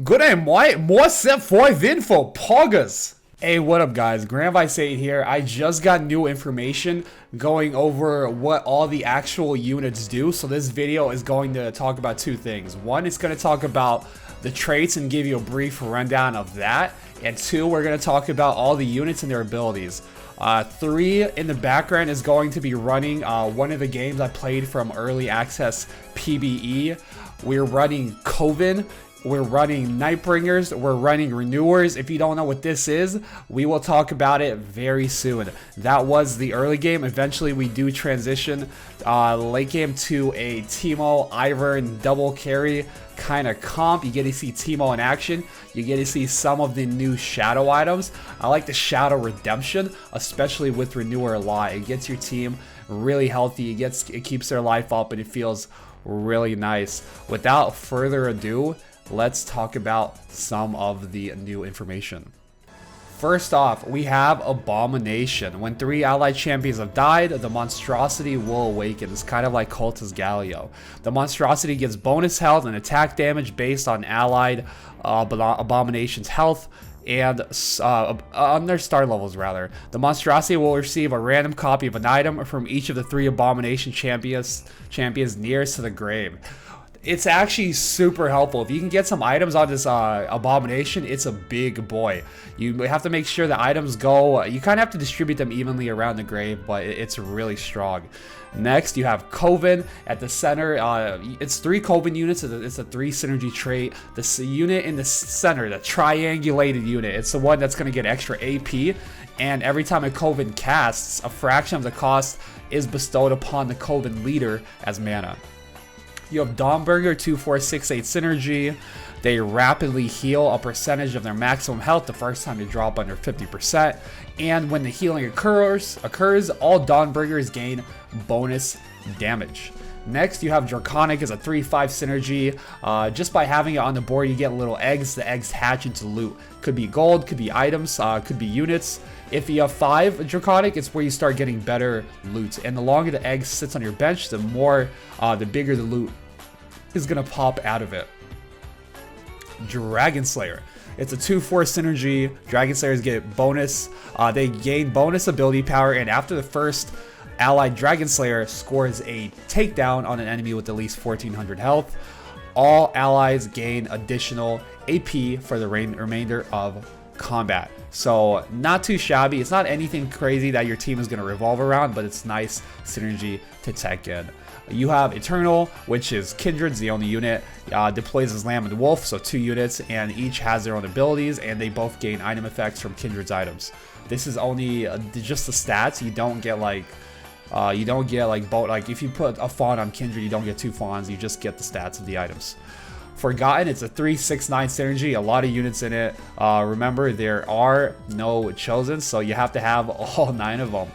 Good day, Mike. More set 5 info, Poggers. Hey, what up, guys? Grand8 here. I just got new information going over what all the actual units do. So this video is going to talk about two things. One, it's going to talk about the traits and give you a brief rundown of that. And two, we're going to talk about all the units and their abilities. Three, in the background is going to be running one of the games I played from early access PBE. We're running Coven. We're running Nightbringers, we're running Renewers. If you don't know what this is, we will talk about it very soon. That was the early game. Eventually, we do transition late game to a Teemo, Ivern, double carry kind of comp. You get to see Teemo in action. You get to see some of the new shadow items. I like the shadow redemption, especially with Renewer a lot. It gets your team really healthy. It keeps their life up, and it feels really nice. Without further ado, let's talk about some of the new information. First off, we have Abomination. When 3 allied champions have died, the monstrosity will awaken. It's kind of like Cultist Galio. The monstrosity gives bonus health and attack damage based on allied Abomination's health and on their star levels rather. The monstrosity will receive a random copy of an item from each of the 3 Abomination champions nearest to the grave. It's actually super helpful. If you can get some items on this Abomination, it's a big boy. You have to make sure the items go, you kind of have to distribute them evenly around the grave, but it's really strong. Next, you have Coven at the center. It's 3 Coven units. It's a 3 synergy trait. This unit in the center, the triangulated unit, it's the one that's going to get extra AP. And every time a Coven casts, a fraction of the cost is bestowed upon the Coven leader as mana. You have Dawnbringer 2468 synergy. They rapidly heal a percentage of their maximum health the first time they drop under 50%. And when the healing occurs, all Dawnbringers gain bonus damage. Next, you have Draconic as a 3-5 synergy. Just by having it on the board, you get little eggs. The eggs hatch into loot. Could be gold, could be items, could be units. If you have 5 Draconic, it's where you start getting better loot. And the longer the egg sits on your bench, the bigger the loot is going to pop out of it. Dragon Slayer. It's a 2-4 synergy. Dragon Slayers get bonus. They gain bonus ability power, and after the first allied Dragon Slayer scores a takedown on an enemy with at least 1400 health, all allies gain additional AP for the remainder of combat. So not too shabby. It's not anything crazy that your team is going to revolve around, but it's nice synergy to tech in. You have Eternal, which is Kindred's the only unit, deploys as Lamb and Wolf, so 2 units, and each has their own abilities, and they both gain item effects from Kindred's items. This is only just the stats. You don't get like if you put a fawn on Kindred, you don't get 2 fawns. You just get the stats of the items. Forgotten, it's a 3-6-9 synergy, a lot of units in it. Remember, there are no chosen, so you have to have all 9 of them.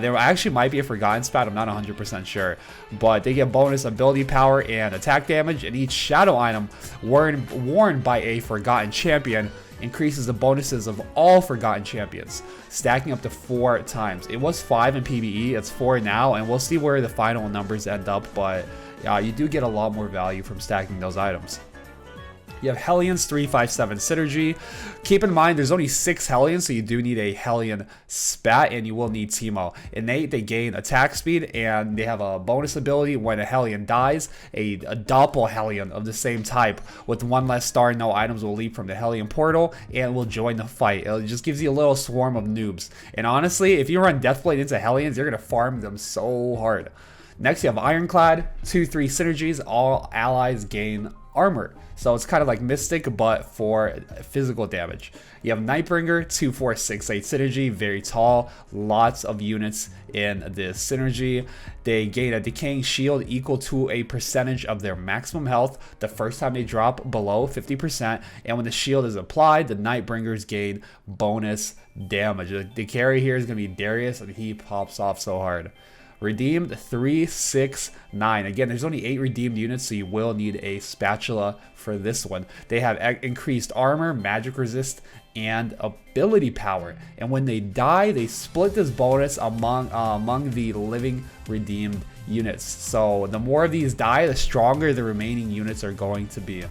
There actually might be a Forgotten spat, I'm not 100% sure. But they get bonus ability power and attack damage, and each shadow item worn by a Forgotten champion increases the bonuses of all Forgotten champions, stacking up to 4 times. It was 5 in PBE, it's 4 now, and we'll see where the final numbers end up, but you do get a lot more value from stacking those items. You have Hellions 3-5-7 synergy. Keep in mind, there's only 6 Hellions, so you do need a Hellion spat, and you will need Teemo. Innate, they gain attack speed, and they have a bonus ability when a Hellion dies. A Doppel Hellion of the same type with 1 less star, no items will leap from the Hellion portal and will join the fight. It just gives you a little swarm of noobs. And honestly, if you run Deathblade into Hellions, you're going to farm them so hard. Next, you have Ironclad, 2-3 synergies. All allies gain armor. So it's kind of like Mystic, but for physical damage. You have Nightbringer, 2-4-6-8 synergy, very tall, lots of units in this synergy. They gain a decaying shield equal to a percentage of their maximum health the first time they drop below 50%, and when the shield is applied, the Nightbringers gain bonus damage. The carry here is going to be Darius, and he pops off so hard. Redeemed 3-6-9. Again, there's only 8 redeemed units, so you will need a spatula for this one. They have increased armor, magic resist, and ability power. And when they die, they split this bonus among the living redeemed units. So the more of these die, the stronger the remaining units are going to be.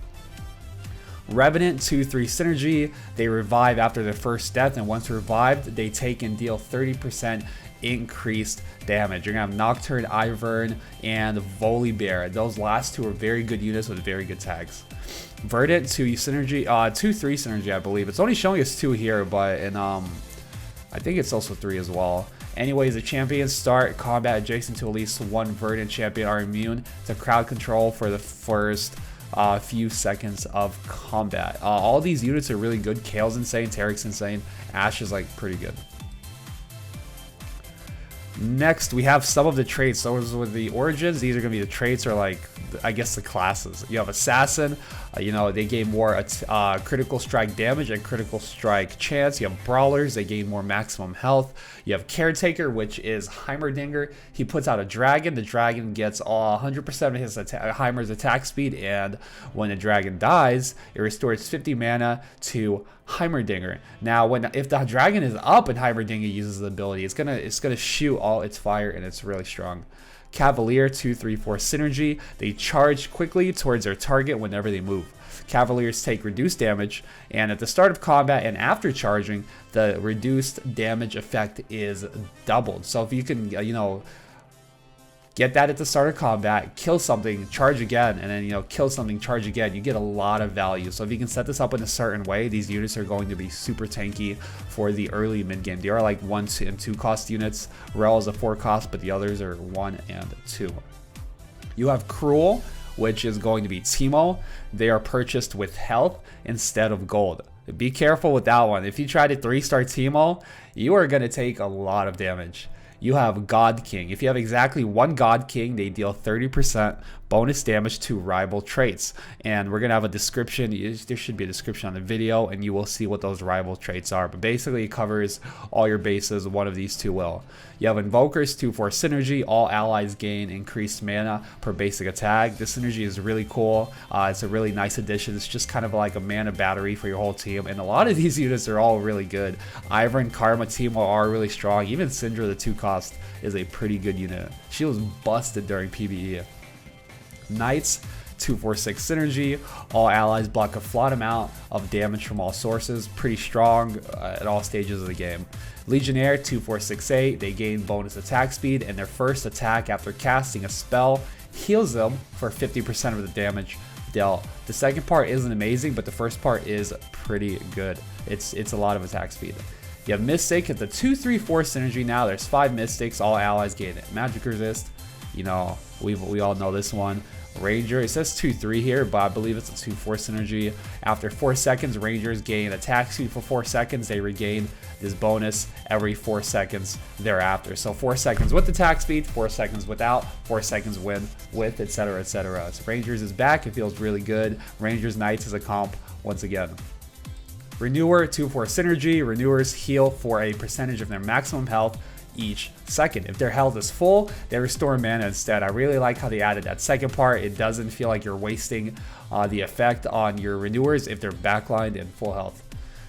Revenant 2/3 synergy. They revive after their first death, and once revived, they take and deal 30% increased damage. You're gonna have Nocturne, Ivern, and Volibear. Those last two are very good units with very good tags. Verdant 2 synergy, 2/3 synergy, I believe. It's only showing us 2 here, but in I think it's also 3 as well. Anyways, the champions start combat adjacent to at least one Verdant champion are immune to crowd control for the first few seconds of combat. All these units are really good. Kale's insane, Tarek's insane, Ashe is like pretty good. Next, we have some of the traits. So with the origins, these are going to be the traits, or like, I guess, the classes. You have Assassin, you know, they gain more critical strike damage and critical strike chance. You have Brawlers, they gain more maximum health. You have Caretaker, which is Heimerdinger. He puts out a dragon. The dragon gets 100% of his Heimer's attack speed, and when the dragon dies, it restores 50 mana to Heimerdinger. Now, if the dragon is up and Heimerdinger uses the ability, it's gonna shoot all its fire, and it's really strong. Cavalier 2/3/4 synergy. They charge quickly towards their target whenever they move. Cavaliers take reduced damage, and at the start of combat and after charging, the reduced damage effect is doubled. So if you can, you know, get that at the start of combat, kill something, charge again, and then, you know, kill something, charge again, you get a lot of value. So if you can set this up in a certain way, these units are going to be super tanky for the early mid game. They are like 1 and 2 cost units. Rel is a 4 cost, but the others are 1 and 2. You have Cruel, which is going to be Teemo. They are purchased with health instead of gold. Be careful with that one. If you try to 3-star Teemo, you are going to take a lot of damage. You have God King. If you have exactly one God King, they deal 30% bonus damage to rival traits. And we're going to have a description. There should be a description on the video, and you will see what those rival traits are. But basically, it covers all your bases. One of these two will. You have Invokers 2/4 synergy. All allies gain increased mana per basic attack. This synergy is really cool. It's a really nice addition. It's just kind of like a mana battery for your whole team. And a lot of these units are all really good. Ivern, Karma, Teemo are really strong. Even Syndra, the 2 cost, is a pretty good unit. She was busted during PBE. Knights 2/4/6 synergy. All allies block a flat amount of damage from all sources. Pretty strong at all stages of the game. Legionnaire 2/4/6/8. They gain bonus attack speed, and their first attack after casting a spell heals them for 50% of the damage dealt. The second part isn't amazing, but the first part is pretty good. It's a lot of attack speed. You have Mystic at the 2/3/4 synergy. Now there's 5 Mystics. All allies gain magic resist. You know, we all know this one. Ranger, it says 2/3 here, but I believe it's a 2/4 synergy. After 4 seconds, Rangers gain attack speed for 4 seconds. They regain this bonus every 4 seconds thereafter. So 4 seconds with attack speed, 4 seconds without, 4 seconds with, etc., etc. So Rangers is back. It feels really good. Rangers Knights is a comp once again. Renewer 2/4 synergy. Renewers heal for a percentage of their maximum health each second. If their health is full, they restore mana instead. I really like how they added that second part. It doesn't feel like you're wasting the effect on your renewers if they're backlined and full health.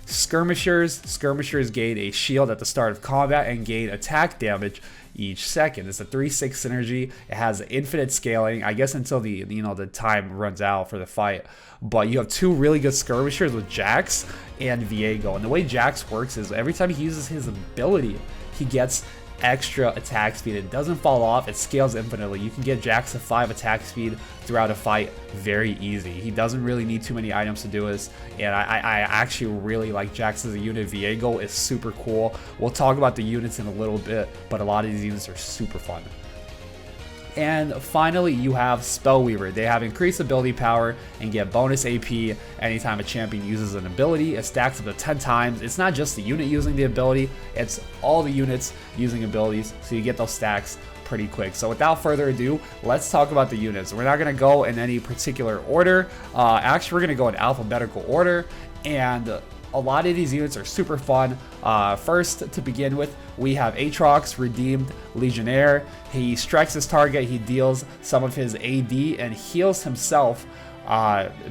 Skirmishers gain a shield at the start of combat and gain attack damage each second. It's a 3/6 synergy. It has infinite scaling, I guess, until the time runs out for the fight. But you have 2 really good skirmishers with Jax and Viego. And the way Jax works is every time he uses his ability, he gets extra attack speed. It doesn't fall off. It scales infinitely. You can get Jax to 5 attack speed throughout a fight very easy. He doesn't really need too many items to do this, and I actually really like Jax as a unit. Viego is super cool. We'll talk about the units in a little bit, but a lot of these units are super fun. And finally, you have Spellweaver. They have increased ability power and get bonus AP anytime a champion uses an ability. It stacks up to 10 times. It's not just the unit using the ability, it's all the units using abilities, so you get those stacks pretty quick. So without further ado, let's talk about the units. We're not going to go in any particular order. Actually, we're going to go in alphabetical order, and a lot of these units are super fun. First, to begin with, we have Aatrox, redeemed Legionnaire. He strikes his target, he deals some of his AD, and heals himself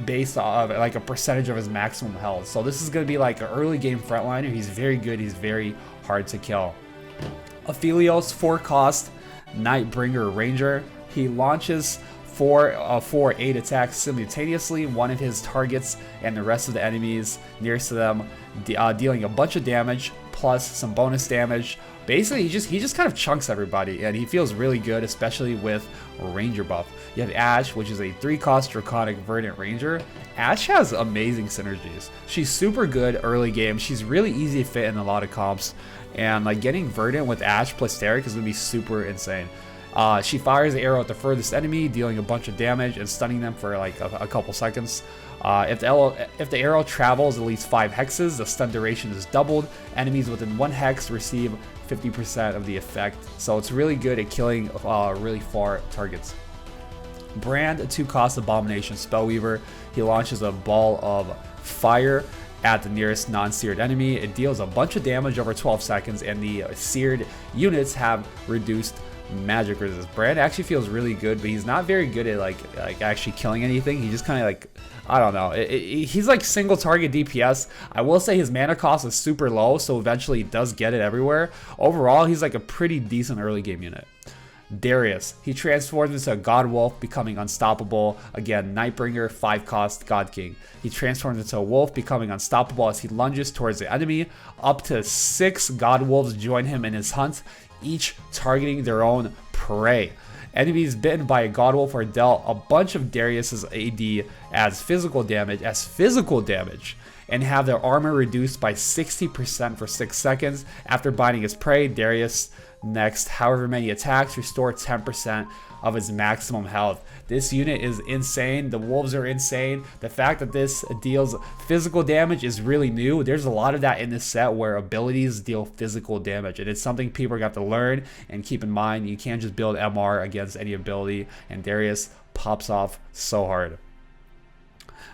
based on like a percentage of his maximum health. So this is going to be like an early game frontliner. He's very good. He's very hard to kill. Aphelios, 4-cost Nightbringer Ranger. He launches 4/8 attacks simultaneously, one of his targets and the rest of the enemies nearest to them, dealing a bunch of damage plus some bonus damage. Basically, he just kind of chunks everybody, and he feels really good, especially with Ranger buff. You have Ashe, which is a 3-cost Draconic Verdant Ranger. Ashe has amazing synergies. She's super good early game. She's really easy to fit in a lot of comps, and like getting Verdant with Ashe plus Taric is gonna be super insane. She fires the arrow at the furthest enemy, dealing a bunch of damage and stunning them for like a couple seconds. If the arrow travels at least 5 hexes, the stun duration is doubled. Enemies within 1 hex receive 50% of the effect. So it's really good at killing really far targets. Brand, a 2-cost Abomination Spellweaver. He launches a ball of fire at the nearest non-seared enemy. It deals a bunch of damage over 12 seconds, and the seared units have reduced magic resist. Brand actually feels really good, but he's not very good at like actually killing anything. He just kind of like, I don't know. He's like single target DPS. I will say his mana cost is super low, so eventually he does get it everywhere. Overall, he's like a pretty decent early game unit. Darius, he transforms into a God Wolf, becoming unstoppable. Again, Nightbringer, 5-cost God King. He transforms into a wolf, becoming unstoppable as he lunges towards the enemy. Up to 6 God Wolves join him in his hunt, each targeting their own prey. Enemies bitten by a God Wolf are dealt a bunch of Darius's AD as physical damage, and have their armor reduced by 60% for 6 seconds. After binding his prey, Darius next, however many attacks, restore 10% of his maximum health. This unit is insane. The wolves are insane. The fact that this deals physical damage is really new. There's a lot of that in this set where abilities deal physical damage, and it's something people got to learn and keep in mind. You can't just build MR against any ability, and Darius pops off so hard.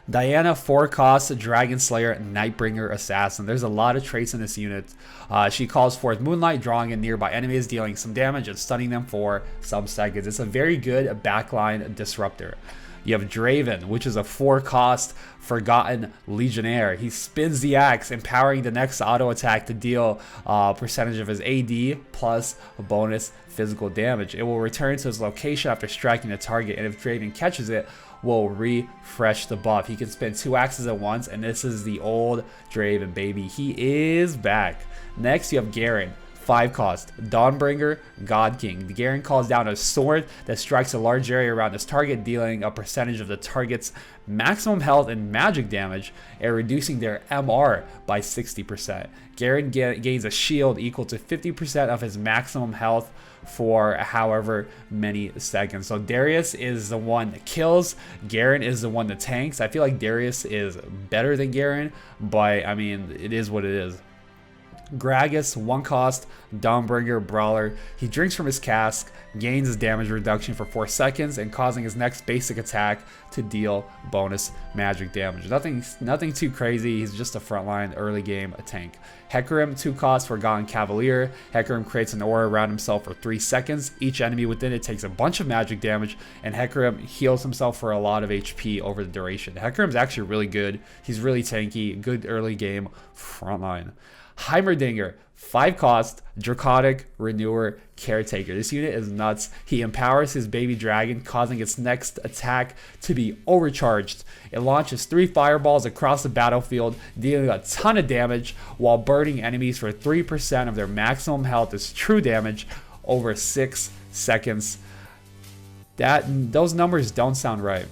Diana, 4-cost Dragon Slayer Nightbringer Assassin. There's a lot of traits in this unit. She calls forth Moonlight, drawing in nearby enemies, dealing some damage and stunning them for some seconds. It's a very good backline disruptor. You have Draven, which is a 4-cost Forgotten Legionnaire. He spins the axe, empowering the next auto attack to deal percentage of his AD plus a bonus physical damage. It will return to his location after striking the target, and if Draven catches it, will refresh the buff. He can spin 2 axes at once, and this is the old Draven, baby. He is back. Next, you have Garen, 5-cost Dawnbringer God King. The Garen calls down a sword that strikes a large area around his target, dealing a percentage of the target's maximum health and magic damage, and reducing their MR by 60%. Garen gains a shield equal to 50% of his maximum health for however many seconds. So Darius is the one that kills, Garen is the one that tanks. I feel like Darius is better than Garen, but I mean, it is what it is. Gragas, 1-cost Dawnbringer Brawler. He drinks from his cask, gains his damage reduction for 4 seconds, and causing his next basic attack to deal bonus magic damage. Nothing too crazy. He's just a frontline early game tank. Hecarim, 2-cost Forgotten Cavalier. Hecarim creates an aura around himself for 3 seconds. Each enemy within it takes a bunch of magic damage, and Hecarim heals himself for a lot of HP over the duration. Hecarim's actually really good. He's really tanky, good early game frontline. Heimerdinger, 5-cost Draconic Renewer Caretaker. This unit is nuts. He empowers his baby dragon, causing its next attack to be overcharged. It launches 3 fireballs across the battlefield, dealing a ton of damage while burning enemies for 3% of their maximum health as true damage over 6 seconds. Those numbers don't sound right.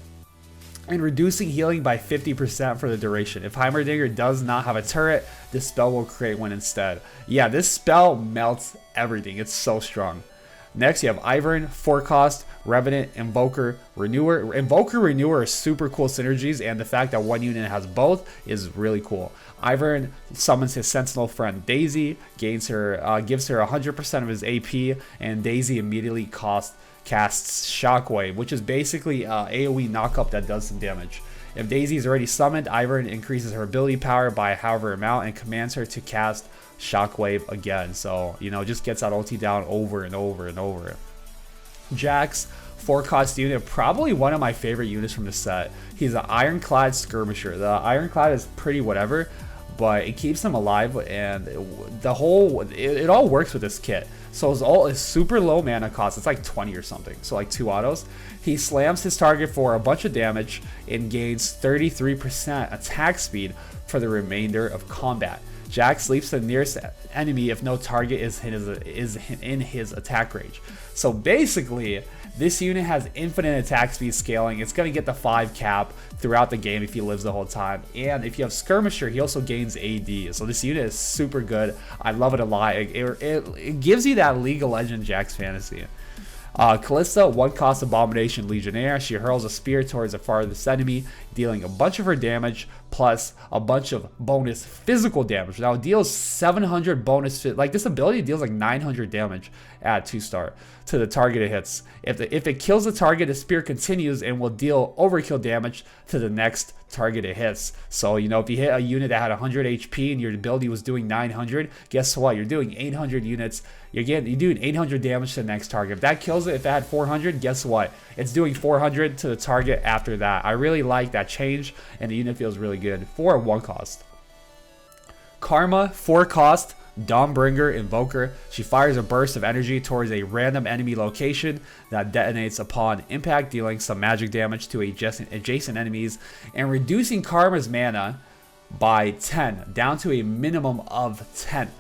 And reducing healing by 50% for the duration. If Heimerdinger does not have a turret, this spell will create one instead. Yeah, this spell melts everything. It's so strong. Next, you have Ivern, 4-cost Revenant Invoker Renewer. Invoker Renewer are super cool synergies, and the fact that one unit has both is really cool. Ivern summons his sentinel friend Daisy, gives her 100% of his AP, and Daisy immediately casts Shockwave, which is basically AoE knockup that does some damage. If Daisy is already summoned, Ivern increases her ability power by however amount and commands her to cast Shockwave again. So, you know, just gets that ulti down over and over and over. Jax, 4-cost unit, probably one of my favorite units from the set. He's an Ironclad Skirmisher. The Ironclad is pretty whatever, but it keeps him alive, and it all works with this kit. So it's super low mana cost. It's like 20 or something, so like 2 autos. He slams his target for a bunch of damage and gains 33% attack speed for the remainder of combat. Jax leaps to the nearest enemy if no target is in his attack range. So basically, this unit has infinite attack speed scaling. It's going to get the 5 cap throughout the game if he lives the whole time. And if you have Skirmisher, he also gains AD. So this unit is super good. I love it a lot. It gives you that League of Legends Jax fantasy. Kalista, 1-cost Abomination Legionnaire. She hurls a spear towards the farthest enemy, dealing a bunch of her damage plus a bunch of bonus physical damage. Now it deals 700 bonus, this ability deals like 900 damage at 2-star to the target it hits. If it kills the target, the spear continues and will deal overkill damage to the next target it hits. So, you know, if you hit a unit that had 100 HP and your ability was doing 900, guess what? You're doing 800 units. You're doing 800 damage to the next target. If that kills it, if it had 400, guess what? It's doing 400 to the target after that. I really like that change, and the unit feels really good for a 1-cost. Karma, 4-cost Dawnbringer Invoker. She fires a burst of energy towards a random enemy location that detonates upon impact, dealing some magic damage to adjacent enemies and reducing Karma's mana by 10 down to a minimum of 10.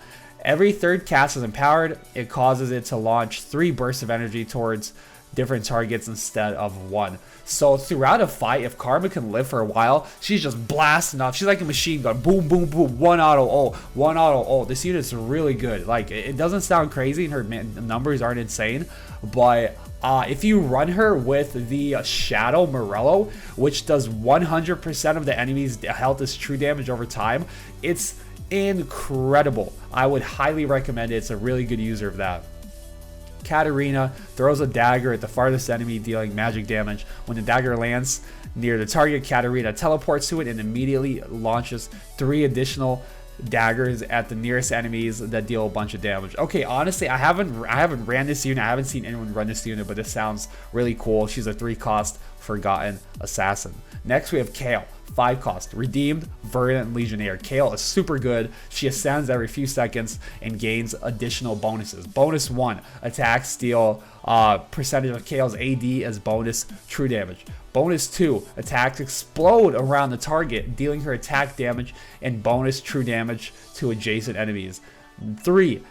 Every third cast is empowered. It causes it to launch 3 bursts of energy towards different targets instead of 1. So throughout a fight, if Karma can live for a while, she's just blasting off. She's like a machine gun. Boom, boom, boom. 1 auto ult. 1 auto ult. This unit's really good. Like, it doesn't sound crazy and her numbers aren't insane, but if you run her with the Shadow Morello, which does 100% of the enemy's health as true damage over time, it's incredible. I would highly recommend it. It's a really good user of that. Katarina throws a dagger at the farthest enemy, dealing magic damage. When the dagger lands near the target, Katarina teleports to it and immediately launches 3 additional daggers at the nearest enemies that deal a bunch of damage. Okay, honestly, I haven't ran this unit. I haven't seen anyone run this unit, but this sounds really cool. She's a 3-cost Forgotten Assassin. Next, we have Kale, 5-cost Redeemed Verdant Legionnaire. Kale is super good. She ascends every few seconds and gains additional bonuses. Bonus 1, attack steal percentage of Kale's AD as bonus true damage. Bonus 2, attacks explode around the target, dealing her attack damage and bonus true damage to adjacent enemies. 3,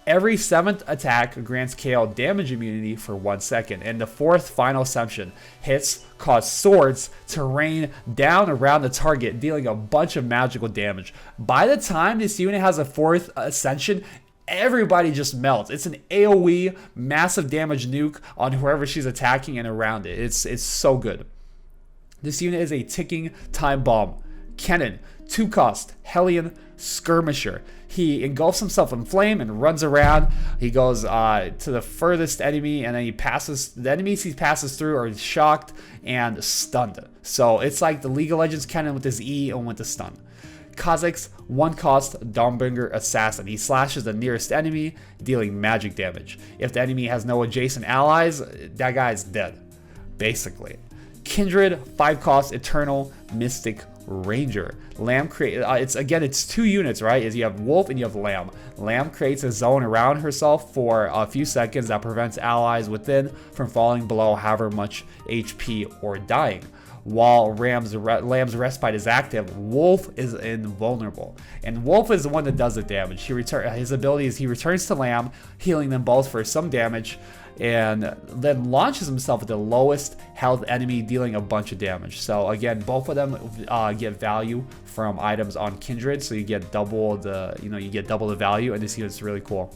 every 7th attack grants Kale damage immunity for 1 second. And the 4th final assumption, hits cause swords to rain down around the target, dealing a bunch of magical damage. By the time this unit has a 4th ascension, everybody just melts. It's an AoE massive damage nuke on whoever she's attacking and around it. It's so good. This unit is a ticking time bomb. Kennen, 2-cost Hellion Skirmisher. He engulfs himself in flame and runs around. He goes to the furthest enemy, and then he passes. The enemies he passes through are shocked and stunned. So it's like the League of Legends Kennen with his E and with the stun. Kha'Zix, 1-cost Dawnbringer Assassin. He slashes the nearest enemy, dealing magic damage. If the enemy has no adjacent allies, that guy's dead, basically. Kindred, 5-cost Eternal Mystic Ranger. Lamb it's 2 units, right? Is you have Wolf and you have Lamb. Lamb creates a zone around herself for a few seconds that prevents allies within from falling below however much HP or dying. While Lamb's respite is active, Wolf is invulnerable. And Wolf is the one that does the damage. His ability is he returns to Lamb, healing them both for some damage, and then launches himself at the lowest health enemy, dealing a bunch of damage. So again, both of them get value from items on Kindred, so you get double the value, and this unit's really cool.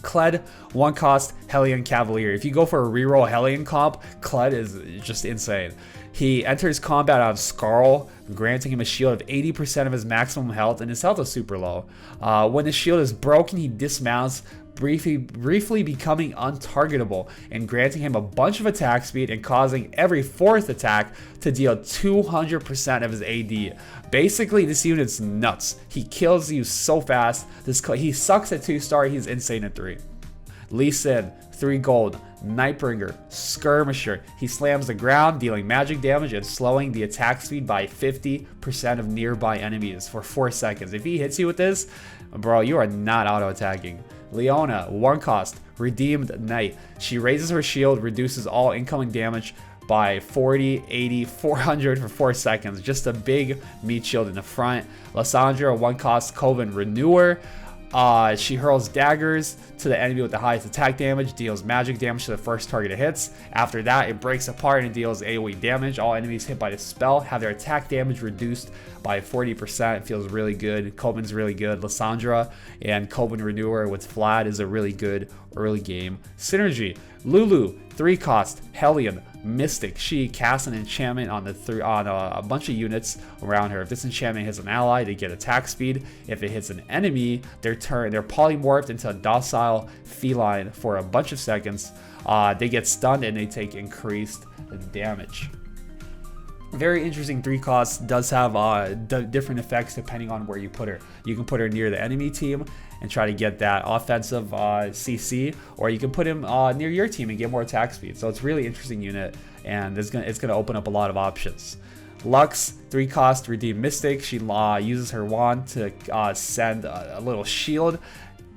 Kled, 1-cost Hellion Cavalier. If you go for a reroll Hellion comp, Kled is just insane. He enters combat on Skarl, granting him a shield of 80% of his maximum health, and his health is super low. When his shield is broken, he dismounts, briefly becoming untargetable and granting him a bunch of attack speed and causing every 4th attack to deal 200% of his AD. Basically, this unit's nuts. He kills you so fast. He sucks at 2-star. He's insane at 3. Lee Sin, 3 gold. Nightbringer, Skirmisher. He slams the ground, dealing magic damage and slowing the attack speed by 50% of nearby enemies for 4 seconds. If he hits you with this, bro, you are not auto-attacking. Leona, 1 cost, Redeemed Knight. She raises her shield, reduces all incoming damage by 40, 80, 400 for 4 seconds. Just a big meat shield in the front. Lysandra, 1 cost, Coven Renewer. She hurls daggers to the enemy with the highest attack damage, deals magic damage to the first target it hits. After that, it breaks apart and deals AoE damage. All enemies hit by the spell have their attack damage reduced by 40%. It feels really good. Coven's really good. Lysandra and Coven Renewer with Vlad is a really good early game synergy. Lulu, 3 cost, Hellion, Mystic. She casts an enchantment on a bunch of units around her. If this enchantment hits an ally, they get attack speed. If it hits an enemy, they're polymorphed into a docile feline for a bunch of seconds. They get stunned and they take increased damage. Very interesting 3 costs. Does have different effects depending on where you put her. You can put her near the enemy team and try to get that offensive CC, or you can put him near your team and get more attack speed. So it's a really interesting unit, and it's gonna open up a lot of options. Lux, 3 cost, Redeem Mystic. She uses her wand to send a little shield.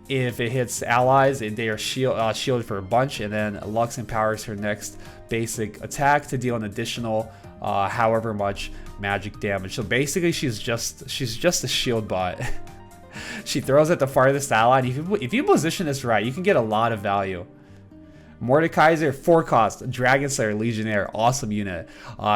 If it hits allies, they are shielded for a bunch, and then Lux empowers her next basic attack to deal an additional however much magic damage. So basically, she's just a shield bot. She throws at the farthest ally, and if you position this right, you can get a lot of value. Mordekaiser, 4 cost, Dragon Slayer, Legionnaire, awesome unit.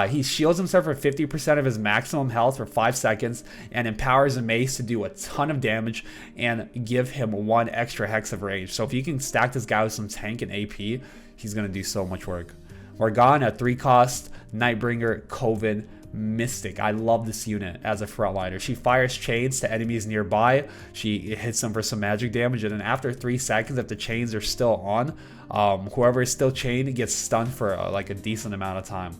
He shields himself for 50% of his maximum health for 5 seconds and empowers a mace to do a ton of damage and give him 1 extra hex of range. So if you can stack this guy with some tank and AP, he's going to do so much work. Morgana, 3 cost, Nightbringer, Coven, Mystic. I love this unit as a frontliner. She fires chains to enemies nearby. She hits them for some magic damage, and then after 3 seconds, if the chains are still on, whoever is still chained gets stunned for like a decent amount of time.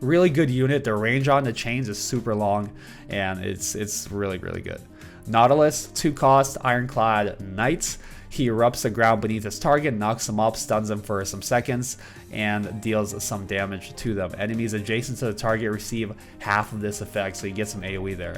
Really good unit. The range on the chains is super long, and it's really good. Nautilus, 2 cost, Ironclad Knights. He erupts the ground beneath his target, knocks them up, stuns them for some seconds, and deals some damage to them. Enemies adjacent to the target receive half of this effect, so you get some AoE there.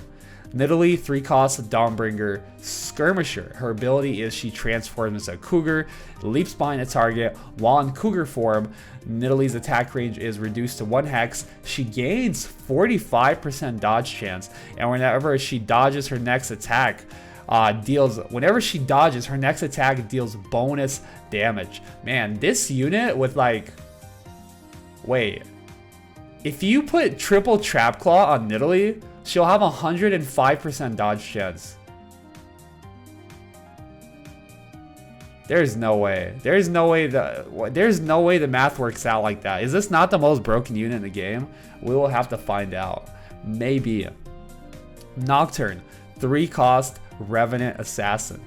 Nidalee, 3 cost, Dawnbringer, Skirmisher. Her ability is she transforms into a cougar, leaps behind a target. While in cougar form, Nidalee's attack range is reduced to 1 hex. She gains 45% dodge chance, and whenever she dodges her next attack, whenever she dodges, her next attack deals bonus damage. Man, this unit with if you put triple Trap Claw on Nidalee, she'll have 105% dodge chance. There's no way. There's no way the math works out like that. Is this not the most broken unit in the game? We will have to find out. Maybe. Nocturne, 3 cost, Revenant Assassin.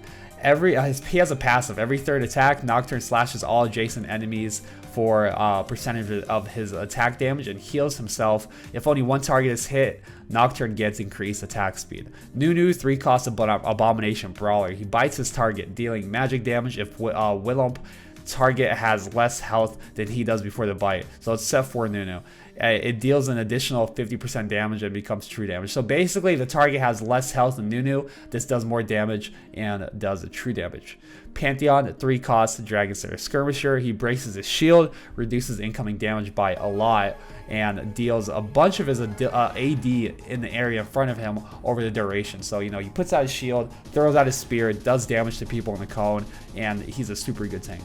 He has a passive. Every 3rd attack, Nocturne slashes all adjacent enemies for percentage of his attack damage and heals himself. If only 1 target is hit, Nocturne gets increased attack speed. Nunu, 3 cost, Abomination Brawler. He bites his target, dealing magic damage if Willump target has less health than he does before the bite. So it's set for Nunu. It deals an additional 50% damage and becomes true damage. So basically, if the target has less health than Nunu, this does more damage and does a true damage. Pantheon, 3 cost, Dragon Slayer, Skirmisher. He braces his shield, reduces incoming damage by a lot, and deals a bunch of his AD in the area in front of him over the duration. So, he puts out his shield, throws out his spear, does damage to people in the cone, and he's a super good tank.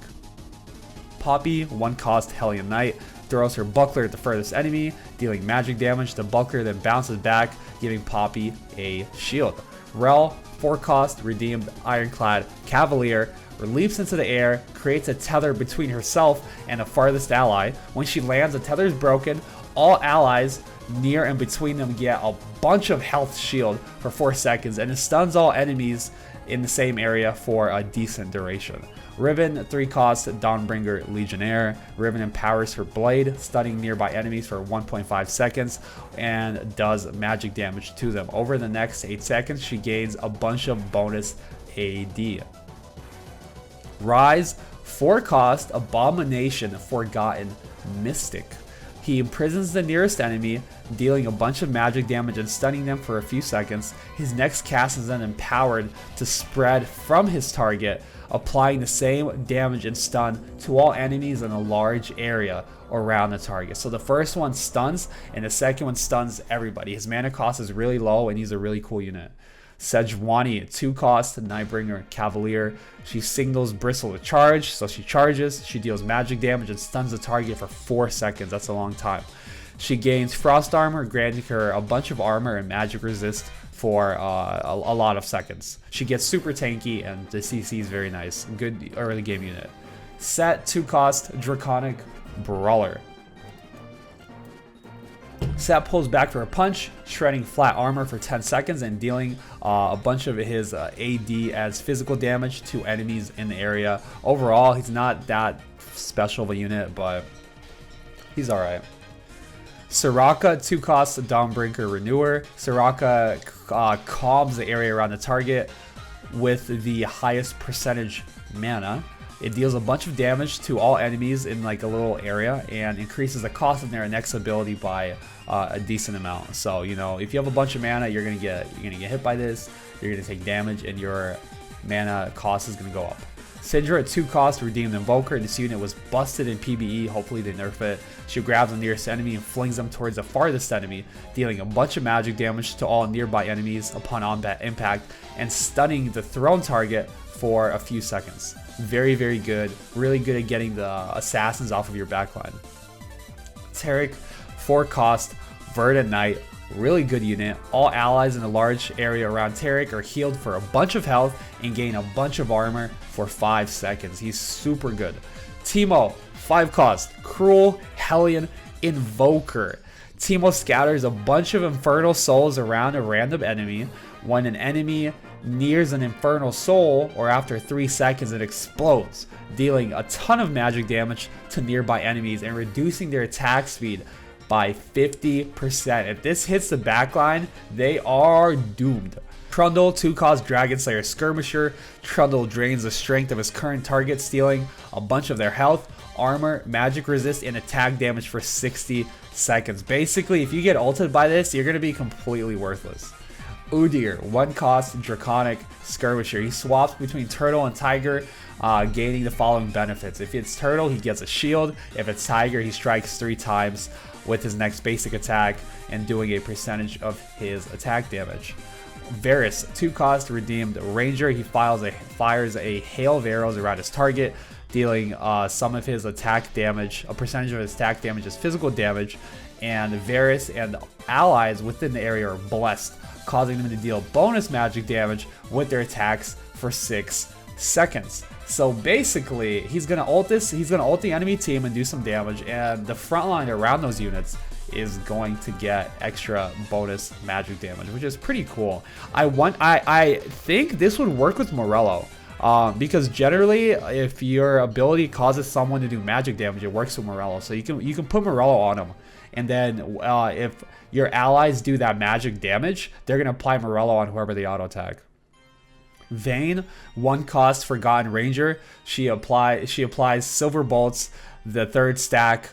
Poppy, 1 cost, Hellion Knight. Throws her buckler at the furthest enemy, dealing magic damage. The buckler then bounces back, giving Poppy a shield. Rel, 4 cost, Redeemed Ironclad Cavalier, leaps into the air, creates a tether between herself and the farthest ally. When she lands, the tether is broken. All allies near and between them get a bunch of health shield for 4 seconds, and it stuns all enemies in the same area for a decent duration. Riven, 3 cost, Dawnbringer, Legionnaire. Riven empowers her blade, stunning nearby enemies for 1.5 seconds, and does magic damage to them. Over the next 8 seconds, she gains a bunch of bonus AD. Rise, 4 cost Abomination, Forgotten Mystic. He imprisons the nearest enemy, dealing a bunch of magic damage and stunning them for a few seconds. His next cast is then empowered to spread from his target, applying the same damage and stun to all enemies in a large area around the target. So the first one stuns, and the second one stuns everybody. His mana cost is really low, and he's a really cool unit. Sejuani, 2 cost, Nightbringer, Cavalier. She signals Bristle to charge, so she charges, she deals magic damage and stuns the target for 4 seconds. That's a long time. She gains Frost Armor, granting her a bunch of armor and magic resist for a lot of seconds. She gets super tanky, and the CC is very nice. Good early game unit. Set, 2 cost, Draconic Brawler. Set pulls back for a punch, shredding flat armor for 10 seconds and dealing a bunch of his AD as physical damage to enemies in the area. Overall, he's not that special of a unit, but he's alright. Soraka, 2 costs, Dawnbreaker Renewer. Soraka calms the area around the target with the highest percentage mana. It deals a bunch of damage to all enemies in like a little area and increases the cost of their next ability by a decent amount. So, you know, if you have a bunch of mana, you're gonna get hit by this, you're gonna take damage, and your mana cost is gonna go up. Syndra, 2 cost, Redeemed Invoker. This unit was busted in PBE, hopefully they nerf it. She grabs the nearest enemy and flings them towards the farthest enemy, dealing a bunch of magic damage to all nearby enemies upon impact, and stunning the thrown target for a few seconds. Very, very good. Really good at getting the assassins off of your backline. Taric, 4 cost, Verdant Knight. Really good unit. All allies in a large area around Taric are healed for a bunch of health and gain a bunch of armor for 5 seconds. He's super good. Teemo, 5 cost, Cruel Hellion Invoker. Teemo scatters a bunch of infernal souls around a random enemy. When an enemy nears an infernal soul, or after 3 seconds, it explodes, dealing a ton of magic damage to nearby enemies and reducing their attack speed by 50%. If this hits the backline, they are doomed. Trundle, 2 cost, Dragon Slayer Skirmisher. Trundle drains the strength of his current target, stealing a bunch of their health, armor, magic resist, and attack damage for 60 seconds. Basically, if you get ulted by this, you're going to be completely worthless. Udyr, 1 cost, Draconic Skirmisher. He swaps between Turtle and Tiger, gaining the following benefits. If it's Turtle, he gets a shield. If it's Tiger, he strikes 3 times with his next basic attack and doing a percentage of his attack damage. Varus, 2 cost, Redeemed Ranger. He fires a hail of arrows around his target, dealing some of his attack damage, a percentage of his attack damage is physical damage, and Varus and allies within the area are blessed, causing them to deal bonus magic damage with their attacks for 6 seconds. So basically, he's gonna ult the enemy team and do some damage, and the front line around those units is going to get extra bonus magic damage, which is pretty cool. I think this would work with Morello. Because generally, if your ability causes someone to do magic damage, it works with Morello. So you can put Morello on him, and then if your allies do that magic damage, they're gonna apply Morello on whoever they auto attack. Vayne, 1 cost, Forgotten Ranger. She applies Silver Bolts. The third stack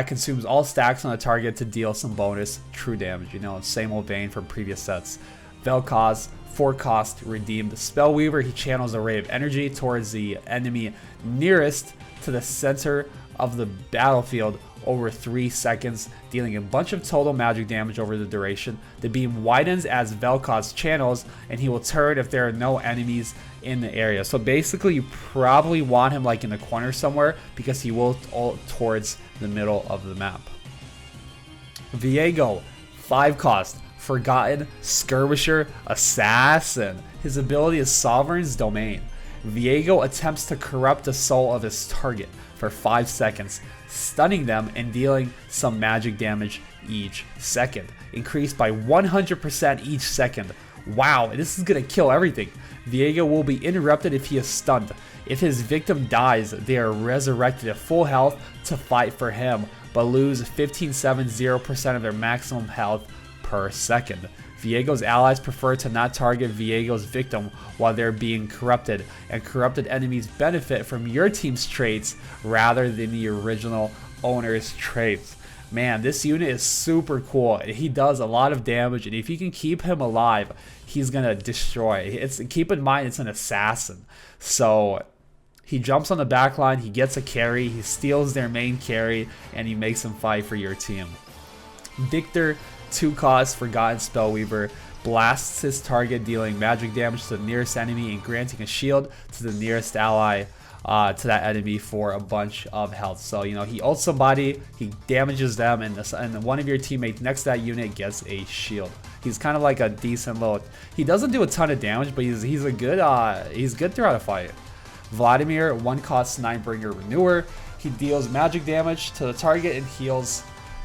consumes all stacks on the target to deal some bonus true damage. You know, same old Vayne from previous sets. Vel'Koz, 4 cost, Redeemed Spellweaver. He channels a ray of energy towards the enemy nearest to the center of the battlefield over 3 seconds, dealing a bunch of total magic damage over the duration. The beam widens as Vel'Koz channels, and he will turn if there are no enemies in the area. So basically, you probably want him like in the corner somewhere, because he will ult towards the middle of the map. Viego, 5 cost, Forgotten Skirmisher Assassin. His ability is Sovereign's Domain. Viego attempts to corrupt the soul of his target for 5 seconds, stunning them and dealing some magic damage each second. Increased by 100% each second. Wow, this is gonna kill everything. Viego will be interrupted if he is stunned. If his victim dies, they are resurrected at full health to fight for him, but lose 1570% of their maximum health per second. Viego's allies prefer to not target Viego's victim while they're being corrupted, and corrupted enemies benefit from your team's traits rather than the original owner's traits. Man, this unit is super cool. He does a lot of damage, and if you can keep him alive, he's gonna destroy. Keep in mind, it's an assassin, so he jumps on the back line, he gets a carry, he steals their main carry, and he makes them fight for your team. Victor, 2 cost, Forgotten Spellweaver, blasts his target, dealing magic damage to the nearest enemy and granting a shield to the nearest ally to that enemy for a bunch of health. So, you know, he ults somebody, he damages them, and one of your teammates next to that unit gets a shield. He's kind of like a decent little... He doesn't do a ton of damage, but he's good throughout a fight. Vladimir, 1 cost Nightbringer Renewer. He deals magic damage to the target and heals.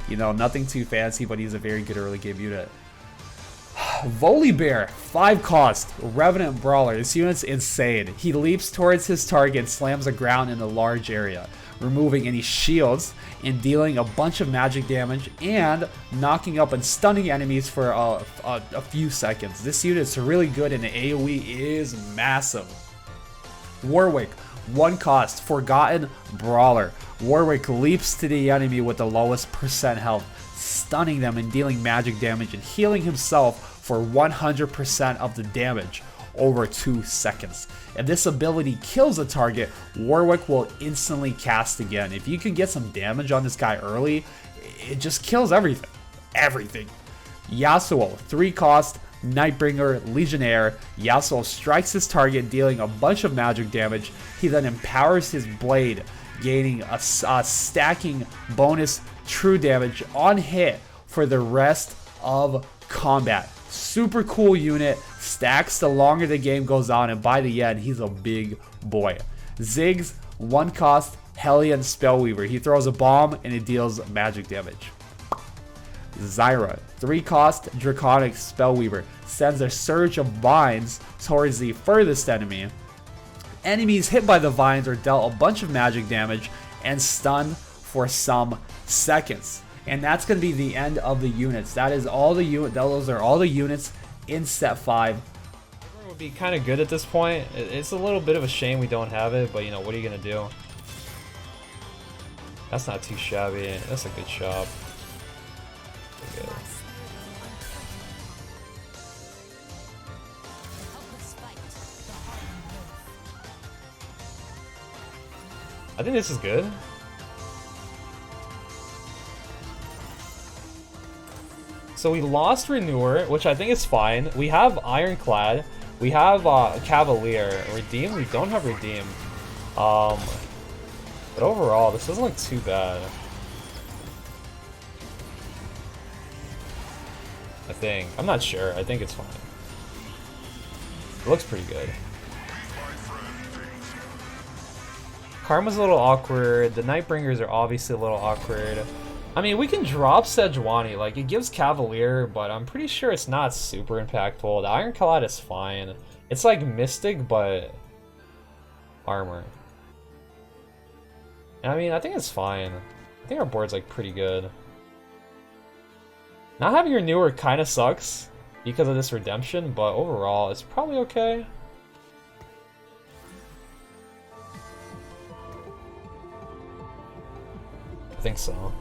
You know, nothing too fancy, but he's a very good early game unit. Volibear, 5 cost, Revenant Brawler. This unit's insane. He leaps towards his target and slams the ground in a large area, removing any shields and dealing a bunch of magic damage and knocking up and stunning enemies for a few seconds. This unit's really good and the AoE is massive. Warwick, 1 cost, Forgotten Brawler. Warwick leaps to the enemy with the lowest percent health, stunning them and dealing magic damage and healing himself for 100% of the damage over 2 seconds. If this ability kills a target, Warwick will instantly cast again. If you can get some damage on this guy early, it just kills everything. Everything. Yasuo, 3 cost, Nightbringer, Legionnaire. Yasuo strikes his target, dealing a bunch of magic damage. He then empowers his blade, gaining a stacking bonus true damage on hit for the rest of combat. Super cool unit, stacks the longer the game goes on, and by the end, he's a big boy. Ziggs, 1 cost, Hellion Spellweaver. He throws a bomb and it deals magic damage. Zyra, 3 cost, Draconic Spellweaver. Sends a surge of vines towards the furthest enemy. Enemies hit by the vines are dealt a bunch of magic damage and stunned for some seconds. And that's going to be the end of the units. That is all the those are all the units in set 5. It would be kind of good at this point. It's a little bit of a shame we don't have it, but you know, what are you going to do? That's not too shabby. That's a good shop. Good. I think this is good. So we lost Renewer, which I think is fine. We have Ironclad. We have Cavalier. Redeem? We don't have Redeem. But overall, this doesn't look too bad. I think. I'm not sure. I think it's fine. It looks pretty good. Karma's a little awkward. The Nightbringers are obviously a little awkward. I mean, we can drop Sejuani. Like, it gives Cavalier, but I'm pretty sure it's not super impactful. The Ironclad is fine. It's like Mystic, but armor. And I mean, I think it's fine. I think our board's like pretty good. Not having your newer kind of sucks because of this redemption, but overall, it's probably okay. I think so.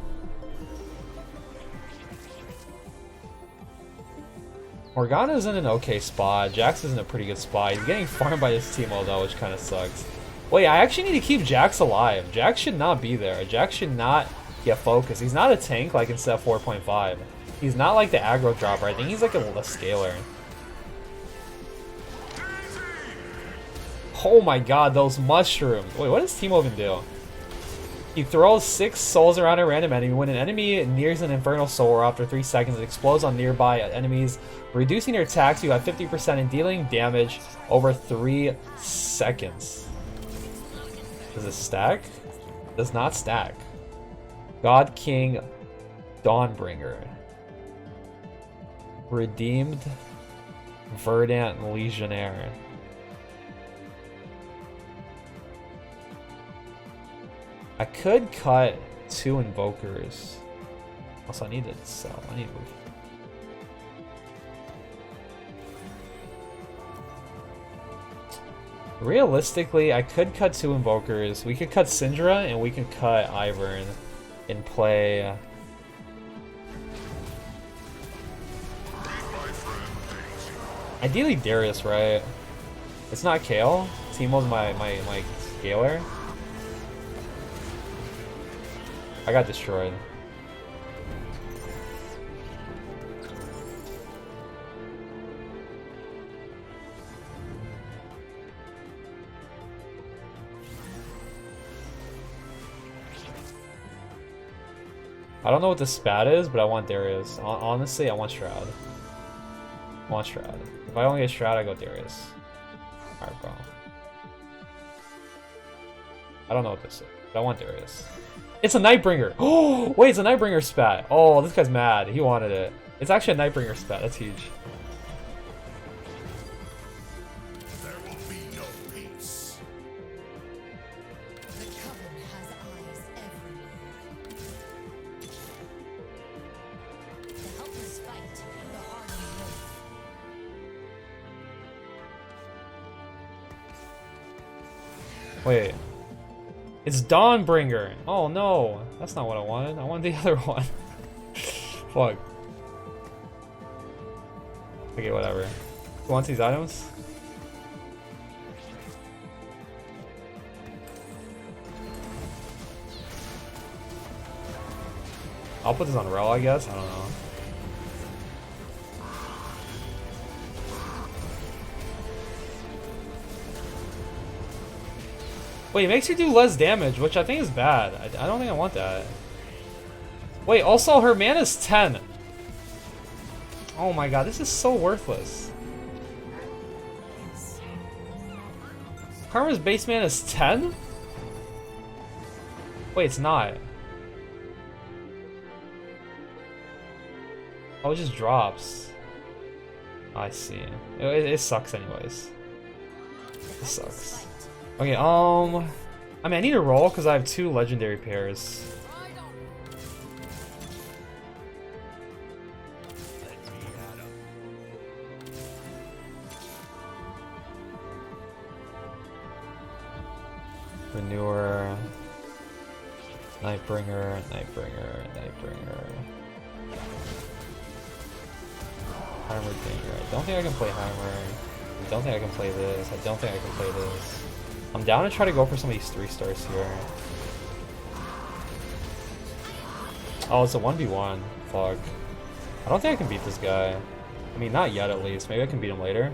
Morgana's in an okay spot. Jax is in a pretty good spot. He's getting farmed by this Teemo though, which kind of sucks. Wait, I actually need to keep Jax alive. Jax should not be there. Jax should not get focused. He's not a tank like in set 4.5. He's not like the aggro dropper. I think he's like a scaler. Oh my god, those mushrooms. Wait, what does Teemo even do? He throws 6 souls around a random enemy. When an enemy nears an infernal soul after 3 seconds, it explodes on nearby enemies, reducing their attacks by 50% and dealing damage over 3 seconds. Does it stack? Does not stack. God King Dawnbringer. Redeemed Verdant Legionnaire. I could cut 2 invokers. Also, I need to sell. I need to move. Realistically, I could cut 2 Invokers. We could cut Syndra, and we could cut Ivern and play... Ideally Darius, right? It's not Kale. Teemo's my scaler. I got destroyed. I don't know what the spat is, but I want Darius. Honestly, I want Shroud. I want Shroud. If I only get Shroud, I go Darius. Alright, bro. I don't know what this is, but I want Darius. It's a Nightbringer! Oh, wait, it's a Nightbringer spat. Oh, this guy's mad. He wanted it. It's actually a Nightbringer spat. That's huge. There will be no peace. The Coven has eyes everywhere. The helpless fight, the hardened live. Wait. It's Dawnbringer! Oh no! That's not what I wanted. I wanted the other one. Fuck. Okay, whatever. Who wants these items? I'll put this on Rel, I guess. I don't know. Wait, it makes you do less damage, which I think is bad. I don't think I want that. Wait, also her mana's 10. Oh my god, this is so worthless. Karma's base mana is 10? Wait, it's not. Oh, it just drops. I see. It sucks anyways. It sucks. Okay, I mean, I need to roll because I have 2 legendary pairs. Manure, Nightbringer. Heimerdinger. I don't think I can play Heimer. I don't think I can play this. I don't think I can play this. I'm down to try to go for some of these 3-stars here. Oh, it's a 1v1. Fuck. I don't think I can beat this guy. I mean, not yet at least. Maybe I can beat him later.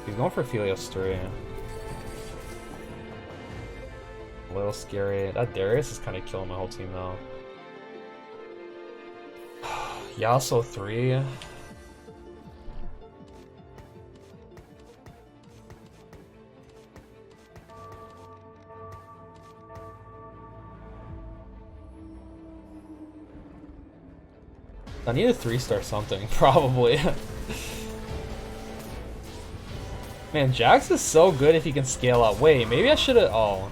He's going for Philios 3. A little scary. That Darius is kind of killing my whole team now. Yasuo 3. I need a 3-star something, probably. Man, Jax is so good if he can scale up. Wait, maybe I should've... Oh.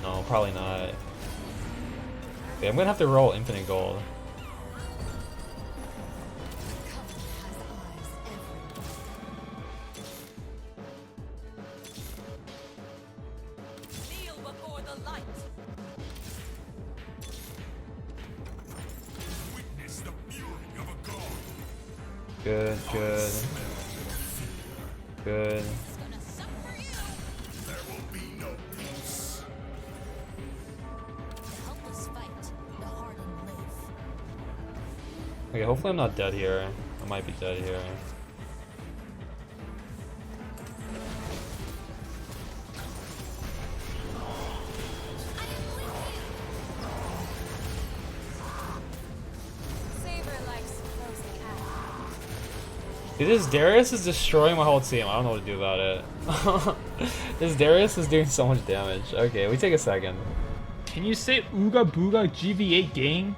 No, probably not. Okay, I'm gonna have to roll infinite gold. Good, good. Good. Okay, hopefully I'm not dead here. I might be dead here. Dude, this Darius is destroying my whole team. I don't know what to do about it. This Darius is doing so much damage. Okay, we take a second. Can you say Ooga Booga GV8 gang?